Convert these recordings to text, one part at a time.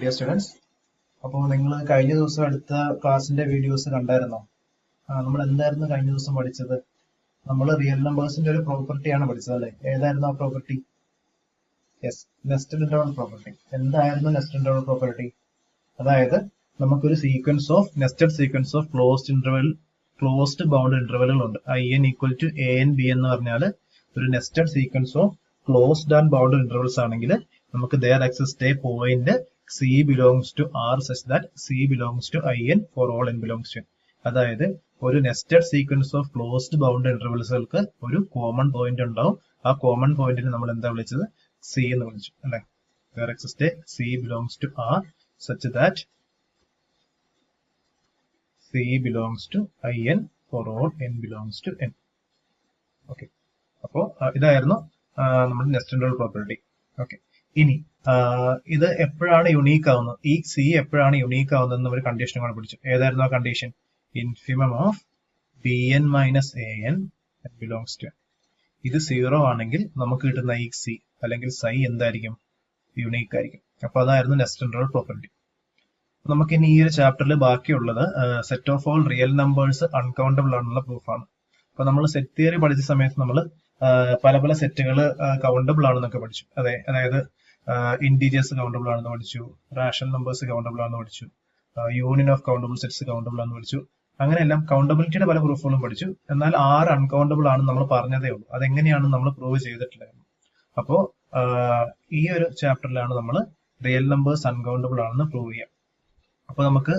Dear students, അപ്പോൾ നിങ്ങൾ കഴിഞ്ഞ ദിവസം എടുത്ത ക്ലാസ്സിന്റെ വീഡിയോസ് കണ്ടായിരുന്നോ? നമ്മൾ എന്തായിരുന്നു കഴിഞ്ഞ ദിവസം പഠിച്ചത്? നമ്മൾ റിയൽ നമ്പേഴ്സിന്റെ ഒരു പ്രോപ്പർട്ടിയാണ് പഠിച്ചത് അല്ലേ? ഏതായിരുന്നു ആ property? Yes, nested interval property. എന്തായിരുന്നു നെസ്റ്റഡ് ഇന്റർവൽ പ്രോപ്പർട്ടി? അതായത് നമുക്കൊരു nested sequence of closed bound ഇന്റർവലുകൾ ഉണ്ട്. IN equal to AN B എന്ന് പറഞ്ഞാൽ ഒരു nested sequence of closed and bound intervals ആണെങ്കിൽ നമുക്ക് there exists a point C belongs to R such that C belongs to IN for all n belongs to N. അതായത് ഒരു nested sequence of closed bound ഇന്റർവൽസുകൾക്ക് ഒരു common point ഉണ്ടാവും. ആ common പോയിന്റിന് നമ്മൾ എന്താ വിളിച്ചത്? C എന്ന് വിളിച്ചു അല്ലെ? there exists a C belongs to R such that C belongs to IN for all n belongs to N. Okay, അപ്പോ ഇതായിരുന്നു നമ്മുടെ നെസ്റ്റഡ് ഇന്റർവൽ പ്രോപ്പർട്ടി. ഓക്കെ, ഇനി ഇത് എപ്പോഴാണ് യുണീക്ക് ആവുന്നത്? ഈ C എപ്പോഴാണ് യുണീക്ക് ആവുന്നത് ഒരു കണ്ടീഷൻ കൂടെ പിടിച്ചു. ഏതായിരുന്നു ആ condition? Infimum of BN minus AN belongs to N. ഇത് 0 ആണെങ്കിൽ നമുക്ക് കിട്ടുന്ന ഈ C അല്ലെങ്കിൽ Psi എന്തായിരിക്കും? യുണീക്ക് ആയിരിക്കും. അപ്പൊ അതായിരുന്നു നെസ്റ്റഡ് ഇന്റർവൽ പ്രോപ്പർട്ടി. നമുക്ക് ഇനി ഈ ഒരു ചാപ്റ്ററിൽ ബാക്കിയുള്ളത് set of all real numbers uncountable ആണെന്നുള്ള പ്രൂഫാണ്. അപ്പൊ നമ്മൾ സെറ്റ് തിയറി പഠിച്ച സമയത്ത് നമ്മൾ പല പല സെറ്റുകൾ കൗണ്ടബിൾ ആണെന്നൊക്കെ പഠിച്ചു. അതായത് ഇന്റീജേഴ്സ് കൗണ്ടബിൾ ആണെന്ന് പഠിച്ചു, റാഷണൽ നമ്പേഴ്സ് കൗണ്ടബിൾ ആണെന്ന് പഠിച്ചു, union of countable sets countable ആണെന്ന് പഠിച്ചു. അങ്ങനെയെല്ലാം കൗണ്ടബിലിറ്റിയുടെ പല പ്രൂഫുകളും പഠിച്ചു. എന്നാൽ 6 അൺകൗണ്ടബിൾ ആണെന്ന് നമ്മൾ പറഞ്ഞതേ ഉള്ളൂ. അതെങ്ങനെയാണെന്ന് നമ്മൾ പ്രൂവ് ചെയ്തിട്ടില്ലായിരുന്നു. അപ്പോ ഈ ഒരു ചാപ്റ്ററിലാണ് നമ്മൾ റിയൽ നമ്പേഴ്സ് അൺകൗണ്ടബിൾ ആണെന്ന് പ്രൂവ് ചെയ്യാം. അപ്പൊ നമുക്ക്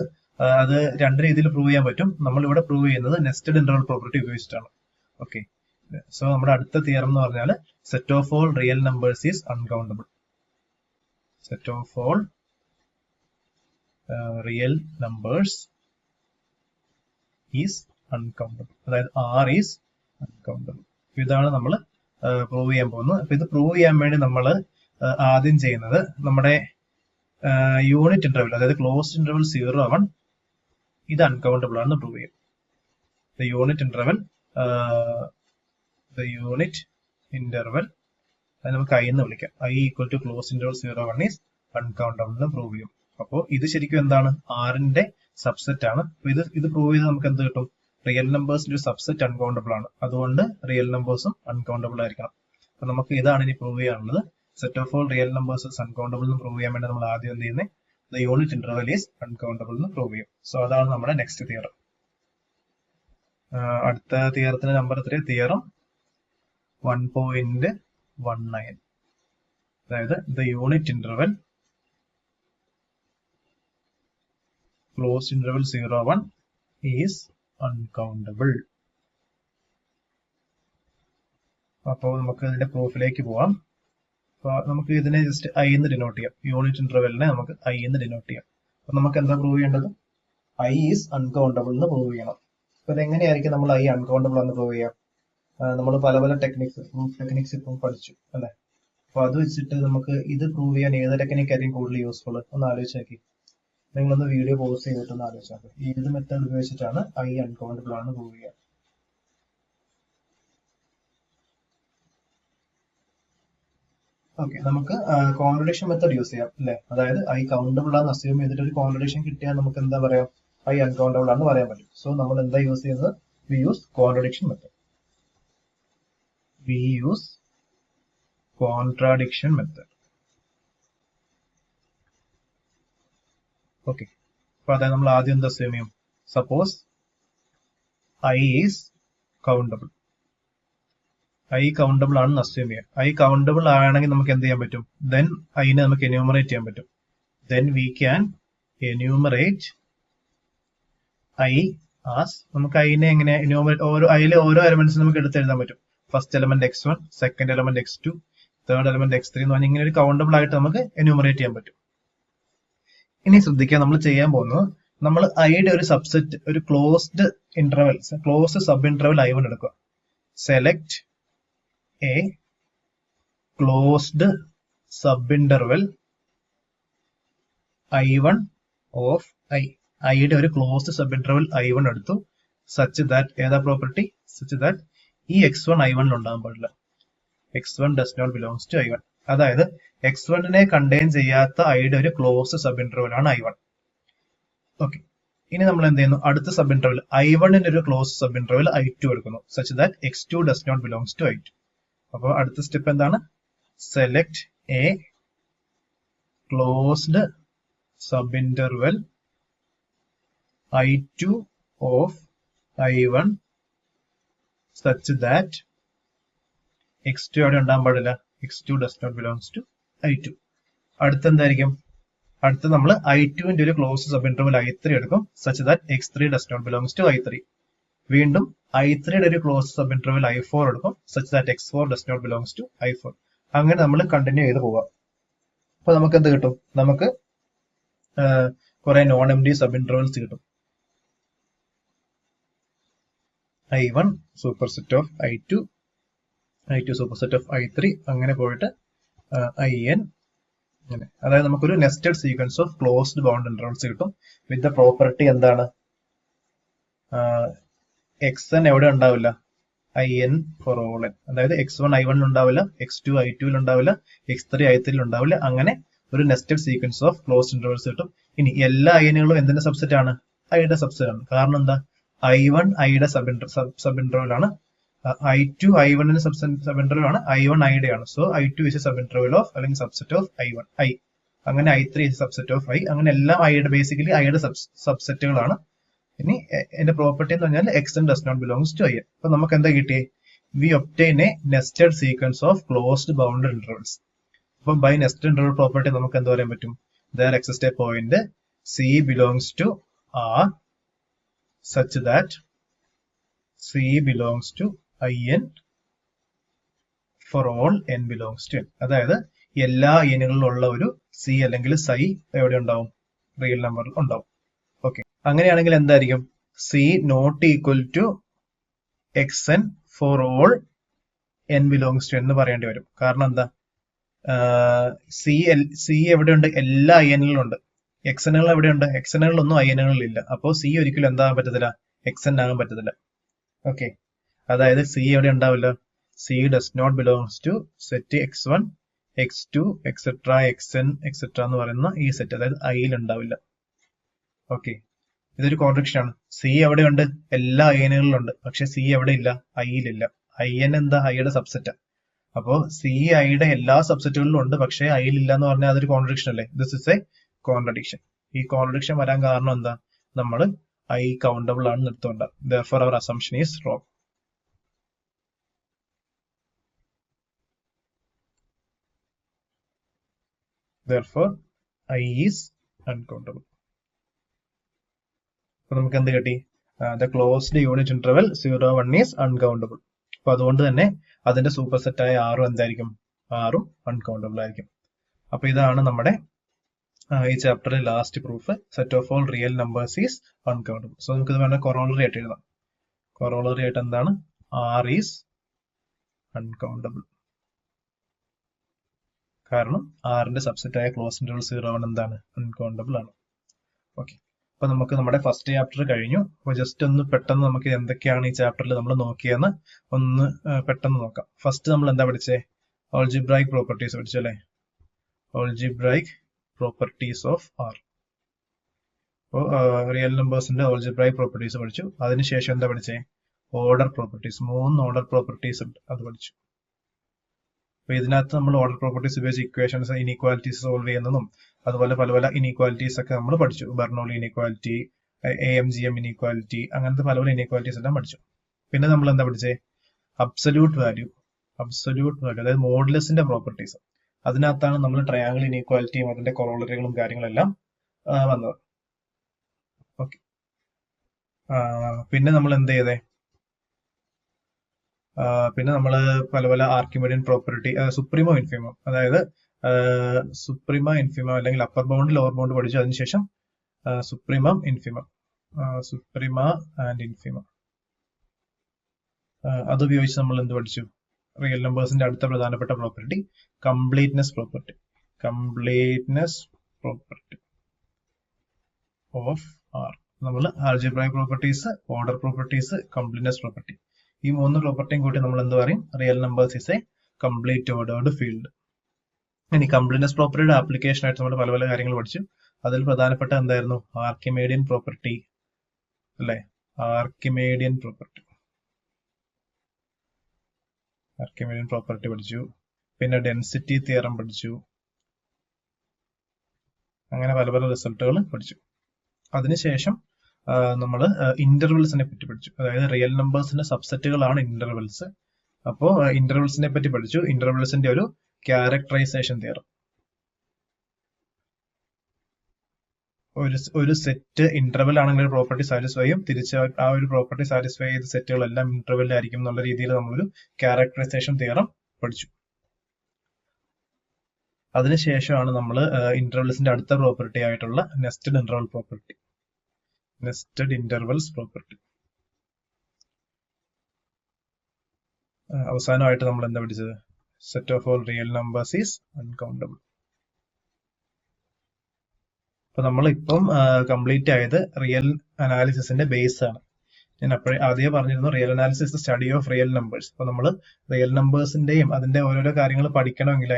അത് രണ്ട് രീതിയിൽ പ്രൂവ് ചെയ്യാൻ പറ്റും. നമ്മൾ ഇവിടെ പ്രൂവ് ചെയ്യുന്നത് നെസ്റ്റഡ് ഇന്റർവൽ പ്രോപ്പർട്ടി ഉപയോഗിച്ചിട്ടാണ്. ഓക്കെ, സോ നമ്മുടെ അടുത്ത തിയറം എന്ന് പറഞ്ഞാൽ set of all real numbers is uncountable. Set of all real numbers is uncountable. അതായത് R ഈസ് അൺകൗണ്ടബിൾ. ഇതാണ് നമ്മൾ പ്രൂവ് ചെയ്യാൻ പോകുന്നത്. അപ്പൊ ഇത് പ്രൂവ് ചെയ്യാൻ വേണ്ടി നമ്മൾ ആദ്യം ചെയ്യുന്നത് നമ്മുടെ യൂണിറ്റ് ഇന്റർവൽ, അതായത് ക്ലോസ്ഡ് ഇന്റർവൽ 0, 1 ഇത് അൺകൗണ്ടബിൾ ആണെന്ന് പ്രൂവ് ചെയ്യും. യൂണിറ്റ് ഇന്റർവൽ അത് നമുക്ക് I എന്ന് വിളിക്കാം. I equal to closed interval 0, 1 is uncountable എന്ന് പ്രൂവ് ചെയ്യും. അപ്പോൾ ഇത് ശരിക്കും എന്താണ്? R-ന്റെ സബ്സെറ്റ് ആണ്. ഇത് പ്രൂവ് ചെയ്ത് നമുക്ക് എന്ത് കിട്ടും? റിയൽ നമ്പേഴ്സിന്റെ ഒരു സബ്സെറ്റ് അൺകൗണ്ടബിൾ ആണ്. അതുകൊണ്ട് റിയൽ നമ്പേഴ്സും അൺകൗണ്ടബിൾ ആയിരിക്കണം. അപ്പൊ നമുക്ക് ഇതാണ് ഇനി പ്രൂവ് ചെയ്യാനുള്ളത്. Set of all real numbers is uncountable എന്ന് പ്രൂവ് ചെയ്യാൻ വേണ്ടി നമ്മൾ ആദ്യം എന്ത് ചെയ്യുന്നത്? The unit interval is uncountable എന്ന് പ്രൂവ് ചെയ്യും. സോ അതാണ് നമ്മുടെ നെക്സ്റ്റ് തിയറം. അടുത്ത തിയറത്തിന് നമ്പർ 3, തിയറം 1.19. അതായത് the unit interval closed interval 0, 1 is uncountable. അപ്പോൾ നമുക്ക് ഇതിന്റെ പ്രൂഫിലേക്ക് പോവാം. അപ്പൊ നമുക്ക് ഇതിനെ ജസ്റ്റ് I എന്ന് ഡിനോട്ട് ചെയ്യാം. യൂണിറ്റ് ഇന്റർവെലിനെ നമുക്ക് I എന്ന് ഡിനോട്ട് ചെയ്യാം. അപ്പൊ നമുക്ക് എന്താ പ്രൂവ് ചെയ്യേണ്ടത്? I ഈസ് അൺകൗണ്ടബിൾ എന്ന് പ്രൂവ് ചെയ്യണം. അപ്പൊ ഇതെങ്ങനെയായിരിക്കും നമ്മൾ I അൺകൗണ്ടബിൾ എന്ന് പ്രൂവ് ചെയ്യാം? നമ്മൾ പല പല ടെക്നിക്സ് ഇപ്പം പഠിച്ചു അല്ലെ? അപ്പൊ അത് വെച്ചിട്ട് നമുക്ക് ഇത് പ്രൂവ് ചെയ്യാൻ ഏത് ടെക്നിക് ആയിരിക്കും കൂടുതൽ യൂസ്ഫുൾ? ഒന്ന് ആലോചിച്ച് നോക്കി. നിങ്ങളൊന്ന് വീഡിയോ പോസ് ചെയ്തിട്ടൊന്ന് ആലോചിച്ച് നോക്കി. ഏത് മെത്തേഡ് ഉപയോഗിച്ചിട്ടാണ് I അൺകൗണ്ടബിൾ ആണെന്ന് പ്രൂവ് ചെയ്യുക? ഓക്കെ, നമുക്ക് കോൺട്രഡിക്ഷൻ മെത്തേഡ് യൂസ് ചെയ്യാം അല്ലെ? അതായത് I കൗണ്ടബിൾ ആണെന്ന് അസ്യൂം ചെയ്തിട്ട് ഒരു കോൺട്രഡിക്ഷൻ കിട്ടിയാൽ നമുക്ക് എന്താ പറയാം? I അൺകൗണ്ടബിൾ ആണെന്ന് പറയാൻ പറ്റും. സോ നമ്മൾ എന്താ യൂസ് ചെയ്യുന്നത്? We use contradiction method. Okay, അപ്പൊ അതായത് നമ്മൾ ആദ്യം എന്താ അസ്യൂം ചെയ്യും? Suppose I is countable. I countable ആണെന്ന് അസ്യൂം ചെയ്യാം. I കൗണ്ടബിൾ ആണെങ്കിൽ നമുക്ക് എന്ത് ചെയ്യാൻ പറ്റും? ദെൻ I നെ നമുക്ക് എന്യൂമറേറ്റ് ചെയ്യാൻ പറ്റും. Then we can enumerate I as, നമുക്ക് I നെ എങ്ങനെ എന്യൂമറേറ്റ്? അതിലെ ഓരോ എലമെന്റ്സ് നമുക്ക് എടുത്ത് എഴുതാൻ പറ്റും. First element x1, second element x2, third element x3 എന്ന് പറഞ്ഞാൽ ഇങ്ങനെ ഒരു കൗണ്ടബിൾ ആയിട്ട് നമുക്ക് എന്യൂമറേറ്റ് ചെയ്യാൻ പറ്റും. ഇനി ശ്രദ്ധിക്കുക, നമ്മൾ ചെയ്യാൻ പോകുന്നത് നമ്മൾ I-യുടെ ഒരു സബ്സെറ്റ്, ഒരു ക്ലോസ്ഡ് സബ് ഇന്റർവൽ I1 എടുക്കുക. Select a closed subinterval I1 of I. I-യുടെ ഒരു ക്ലോസ്ഡ് സബ് ഇന്റർവൽ I1 എടുത്തു. സച്ച് ദാറ്റ് ഏതാ പ്രോപ്പർട്ടി? സച്ച് ദാറ്റ് ഈ x1 I1 ഉണ്ടാകാൻ പാടില്ല. x1 does not belongs to I1. അതായത് x1നെ കണ്ടെയ്ൻ ചെയ്യാത്ത ഐയുടെ ഒരു ക്ലോസ് സബ് ഇന്റർവൽ ആണ് I1. ഓക്കെ, ഇനി നമ്മൾ എന്ത് ചെയ്യുന്നു, അടുത്ത സബ് ഇന്റർവൽ I1ന്റെ ഒരു ക്ലോസ് സബ് ഇന്റർവൽ I2 എടുക്കുന്നു, such that x2 does not belongs to I2. അപ്പോൾ അടുത്ത സ്റ്റെപ്പ് എന്താണ്, select a closed sub interval I2 of I1 such that x2 അവിടെ ഉണ്ടാകാൻ പാടില്ല, x2 does not belongs to I2. അടുത്ത എന്തായിരിക്കും, അടുത്ത നമ്മൾ I2ന്റെ ഒരു ക്ലോസ് സബ് ഇന്റർവൽ I3 എടുക്കും, such that x3 does not belongs to I3. വീണ്ടും I3യുടെ ഒരു ക്ലോസ് സബ് ഇന്റർവൽ I4 എടുക്കും, such that x4 does not belongs to I4. അങ്ങനെ നമ്മൾ കണ്ടിന്യൂ ചെയ്ത് പോവാം. അപ്പൊ നമുക്ക് എന്ത് കിട്ടും, നമുക്ക് കുറെ non M D sub intervals കിട്ടും. I1 super set of I2, I2 super set of I3, അങ്ങനെ പോയിട്ട് IN. അതായത് നമുക്കൊരു nested sequence of closed bound intervals കിട്ടും വിത്ത് ദ പ്രോപ്പർട്ടി എന്താണ്, xn എവിടെ ഉണ്ടാവില്ല, IN ഫോർ ഓൾ n. അതായത് x1 I1 ഉണ്ടാവില്ല, x2 I2 ഉണ്ടാവില്ല, x3 I3 ഉണ്ടാവില്ല. അങ്ങനെ ഒരു nested sequence of closed intervals കിട്ടും. ഇനി എല്ലാ INകളും എന്തിന്റെ സബ്സെറ്റ് ആണ്, ഐയുടെ സബ്സെറ്റ് ആണ്. കാരണം എന്താ, I1 ഐയുടെ സബ് ഇന്റർവൽ ആണ്, I2 I1ന്റെ സബ് ഇന്റർവൽ ആണ്, I1 ഐയുടെ ആണ്. So I2 is a sub interval of അല്ലെങ്കിൽ സബ്സെറ്റ് ഓഫ് I1 I. അങ്ങനെ I3 is a subset of I. അങ്ങനെ എല്ലാം ഐയുടെ ബേസിക്കലി ഐയുടെ സബ്സെറ്റുകളാണ്. ഇനി എന്റെ പ്രോപ്പർട്ടി എന്ന് പറഞ്ഞാൽ xn does not belongs to IN. അപ്പൊ നമുക്ക് എന്താ കിട്ടിയേ, we obtain a nested sequence of closed bounded intervals. അപ്പം ബൈ നെസ്റ്റഡ് ഇന്റർവൽ പ്രോപ്പർട്ടി നമുക്ക് എന്താ പറയാൻ പറ്റും, there exists a point C belongs to R such that C belongs to IN for all n belongs to n. അതായത് എല്ലാ n-കളിലുള്ള ഒരു C അല്ലെങ്കിൽ psi എവിടെ ഉണ്ടാവും, റിയൽ നമ്പറിൽ ഉണ്ടാവും. ഓക്കെ, അങ്ങനെയാണെങ്കിൽ എന്തായിരിക്കും, C not equal to xn for all n belongs to n എന്ന് പറയേണ്ടി വരും. കാരണം എന്താ, C എവിടെയുണ്ട്, എല്ലാ IN-കളിലുണ്ട്. xn-കൾ എവിടെയുണ്ട്, xn-കളിലൊന്നും IN-കളിലില്ല. അപ്പോൾ C ഒരിക്കലും എന്താകാൻ പറ്റത്തില്ല, xn ആകാൻ പറ്റത്തില്ല. ഓക്കെ, അതായത് C എവിടെ ഉണ്ടാവില്ല, C does not belongs to set x1 x2 etcetera xn etcetera എന്ന് പറയുന്ന ഈ സെറ്റ്, അതായത് ഐയിൽ ഉണ്ടാവില്ല. ഓക്കെ, ഇതൊരു കോൺട്രഡിക്ഷൻ ആണ്. C എവിടെയുണ്ട്, എല്ലാ IN-കളിലുണ്ട്, പക്ഷെ C എവിടെ ഇല്ല, ഐയിലില്ല. IN എന്താ, ഐയുടെ സബ്സെറ്റ്. അപ്പോ C ഐയുടെ എല്ലാ സബ്സെറ്റുകളിലും ഉണ്ട്, പക്ഷെ ഐയിലില്ല എന്ന് പറഞ്ഞാൽ അതൊരു കോൺട്രഡിക്ഷൻ അല്ലേ. This is A contradiction. ഈ കോൺട്രഡിക്ഷൻ വരാൻ കാരണം എന്താ, നമ്മൾ I കൗണ്ടബിൾ ആണ് നിർത്തുകൊണ്ട്. therefore our assumption is wrong. therefore I is uncountable. അപ്പൊ നമുക്ക് എന്ത് കിട്ടി, the closed unit interval 0 1 is uncountable. അപ്പൊ അതുകൊണ്ട് തന്നെ അതിന്റെ സൂപ്പർ സെറ്റ് ആയ ആറും എന്തായിരിക്കും, ആറും അൺകൗണ്ടബിൾ ആയിരിക്കും. അപ്പൊ ഇതാണ് നമ്മുടെ ഈ ചാപ്റ്ററിൽ last proof, set of all real numbers is uncountable. So നമുക്ക് ഇത് വേണമെങ്കിൽ കൊറോളറി ആയിട്ട് എഴുതാം. കൊറോളറി ആയിട്ട് എന്താണ്, ആർ ഈസ് അൺകൗണ്ടബിൾ. കാരണം ആറിന്റെ സബ്സെറ്റ് ആയ ക്ലോസ് ഇന്റർവൽ 0 1 എന്താണ്, അൺകൗണ്ടബിൾ ആണ്. ഓക്കെ, അപ്പൊ നമുക്ക് നമ്മുടെ ഫസ്റ്റ് ചാപ്റ്റർ കഴിഞ്ഞു. അപ്പൊ ജസ്റ്റ് ഒന്ന് പെട്ടെന്ന് നമുക്ക് എന്തൊക്കെയാണ് ഈ ചാപ്റ്ററിൽ നമ്മൾ നോക്കിയെന്ന് ഒന്ന് പെട്ടെന്ന് നോക്കാം. ഫസ്റ്റ് നമ്മൾ എന്താ പഠിച്ചേ, ഓൾജിബ്രൈക് പ്രോപ്പർട്ടീസ് പഠിച്ചു അല്ലേ, ഓൾജിബ്രൈക് പ്രോപ്പർട്ടീസ് ഓഫ് ആർ. അപ്പോൾ റിയൽ നമ്പേഴ്സിന്റെ ഓൾജിബ്രൈക് പ്രോപ്പർട്ടീസ് പഠിച്ചു. അതിനുശേഷം എന്താ പഠിച്ചേ, ഓർഡർ പ്രോപ്പർട്ടീസ്, 3 ഓർഡർ പ്രോപ്പർട്ടീസ് ഉണ്ട്, അത് പഠിച്ചു. അപ്പൊ ഇതിനകത്ത് നമ്മൾ ഓർഡർ പ്രോപ്പർട്ടീസ് ഉപയോഗിച്ച് ഇക്വേഷൻസ്, ഇനീക്വാലിറ്റീസ് സോൾവ് ചെയ്യുന്നതും അതുപോലെ പല പല ഇനീക്വാലിറ്റീസ് ഒക്കെ നമ്മൾ പഠിച്ചു. ബെർണോളി ഇനീക്വാലിറ്റി, AMGM ഇനീക്വാലിറ്റി, അങ്ങനത്തെ പല പല ഇനീക്വാലിറ്റീസ് എല്ലാം പഠിച്ചു. പിന്നെ നമ്മൾ എന്താ പഠിച്ചേ, അബ്സല്യൂട്ട് വാല്യൂ, അതായത് മോഡുലസിന്റെ പ്രോപ്പർട്ടീസ്. അതിനകത്താണ് നമ്മൾ ട്രയാങ്കിൾ ഇനീക്വാലിറ്റിയും അതിന്റെ കൊറോളറികളും കാര്യങ്ങളെല്ലാം വന്നത്. ഓക്കെ, പിന്നെ നമ്മൾ എന്ത് ചെയ്തേ, പിന്നെ നമ്മൾ പല പല ആർക്കിമിഡിയൻ പ്രോപ്പർട്ടി, സുപ്രീമോ ഇൻഫിമോ, അതായത് സുപ്രീമ ഇൻഫിമം അല്ലെങ്കിൽ അപ്പർ ബൗണ്ട് ലോവർ ബൗണ്ട് പഠിച്ചു. അതിനുശേഷം supremum infimum, suprema and infimum, അതുപയോഗിച്ച് നമ്മൾ എന്ത് പഠിച്ചു, റിയൽ നമ്പേഴ്സിന്റെ അടുത്ത പ്രധാനപ്പെട്ട property completeness property, of R. നമ്മൾ algebraic properties, order properties, completeness property, ഈ 3 പ്രോപ്പർട്ടിയും കൂട്ടി നമ്മൾ എന്ത് പറയും, real numbers is a complete ordered field. ഇനി കംപ്ലീറ്റ്നെസ് പ്രോപ്പർട്ടിയുടെ ആപ്ലിക്കേഷൻ ആയിട്ട് നമ്മൾ പല പല കാര്യങ്ങൾ പഠിച്ചു. അതിൽ പ്രധാനപ്പെട്ട എന്തായിരുന്നു? ആർക്കിമേഡിയൻ പ്രോപ്പർട്ടി അല്ലെ? ആർക്കിമേഡിയൻ പ്രോപ്പർട്ടി പഠിച്ചു. പിന്നെ ഡെൻസിറ്റി തിയറം പഠിച്ചു. അങ്ങനെ പല പല റിസൾട്ടുകൾ പഠിച്ചു. അതിനുശേഷം നമ്മൾ ഇന്റർവെൽസിനെ പറ്റി പഠിച്ചു. അതായത് റിയൽ നമ്പേഴ്സിന്റെ സബ്സെറ്റുകളാണ് ഇന്റർവെൽസ്. അപ്പോ ഇന്റർവെൽസിനെ പറ്റി പഠിച്ചു. ഇന്റർവെൽസിന്റെ ഒരു ക്യാരക്ടറൈസേഷൻ തിയറം. ഒരു സെറ്റ് ഇന്റർവെൽ ആണെങ്കിൽ ഒരു പ്രോപ്പർട്ടി സാറ്റിസ്ഫൈ ചെയ്യും, തിരിച്ച് ആ ഒരു പ്രോപ്പർട്ടി സാറ്റിസ്ഫൈ ചെയ്ത സെറ്റുകളെല്ലാം ഇന്റർവെല്ലായിരിക്കും എന്നുള്ള രീതിയിൽ നമ്മളൊരു ക്യാരക്ടറൈസേഷൻ തിയറം പഠിച്ചു. അതിനുശേഷമാണ് നമ്മൾ ഇന്റർവെൽസിന്റെ അടുത്ത പ്രോപ്പർട്ടി ആയിട്ടുള്ള നെസ്റ്റഡ് ഇന്റർവെൽസ് പ്രോപ്പർട്ടി. അവസാനമായിട്ട് നമ്മൾ എന്താ പഠിച്ചത്? Set of all real numbers is uncountable. അപ്പൊ നമ്മളിപ്പം കംപ്ലീറ്റ് ആയത് റിയൽ അനാലിസിസിന്റെ ബേസ് ആണ്. ഞാൻ ആദ്യമേ പറഞ്ഞിരുന്നു real analysis study of real numbers. അപ്പൊ നമ്മൾ റിയൽ നമ്പേഴ്സിന്റെയും അതിന്റെ ഓരോരോ കാര്യങ്ങൾ പഠിക്കണമെങ്കിൽ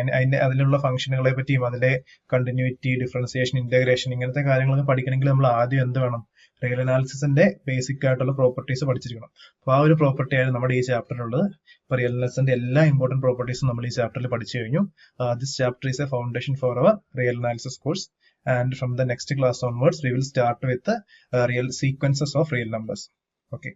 അതിലുള്ള ഫംഗ്ഷനുകളെ പറ്റിയും അതിന്റെ കണ്ടിന്യൂറ്റി, ഡിഫറൻസിയേഷൻ, ഇന്റഗ്രേഷൻ ഇങ്ങനത്തെ കാര്യങ്ങളൊക്കെ പഠിക്കണമെങ്കിൽ നമ്മൾ ആദ്യം എന്ത് വേണം? റിയൽ അനാലിസിസിന്റെ ബേസിക് ആയിട്ടുള്ള പ്രോപ്പർട്ടീസ് പഠിച്ചിരിക്കണം. അപ്പൊ ആ ഒരു പ്രോപ്പർട്ടി ആയിരുന്നു നമ്മുടെ ഈ ചാപ്റ്ററിലുള്ളത്. ഇപ്പൊ റിയൽ അനാലിസിന്റെ എല്ലാ ഇമ്പോർട്ടന്റ് പ്രോപ്പർട്ടീസും നമ്മൾ ഈ ചാപ്റ്ററിൽ പഠിച്ചു കഴിഞ്ഞു. This chapter is a foundation for our real analysis course. And from the next class onwards, we will start with the real sequences of real numbers. Okay.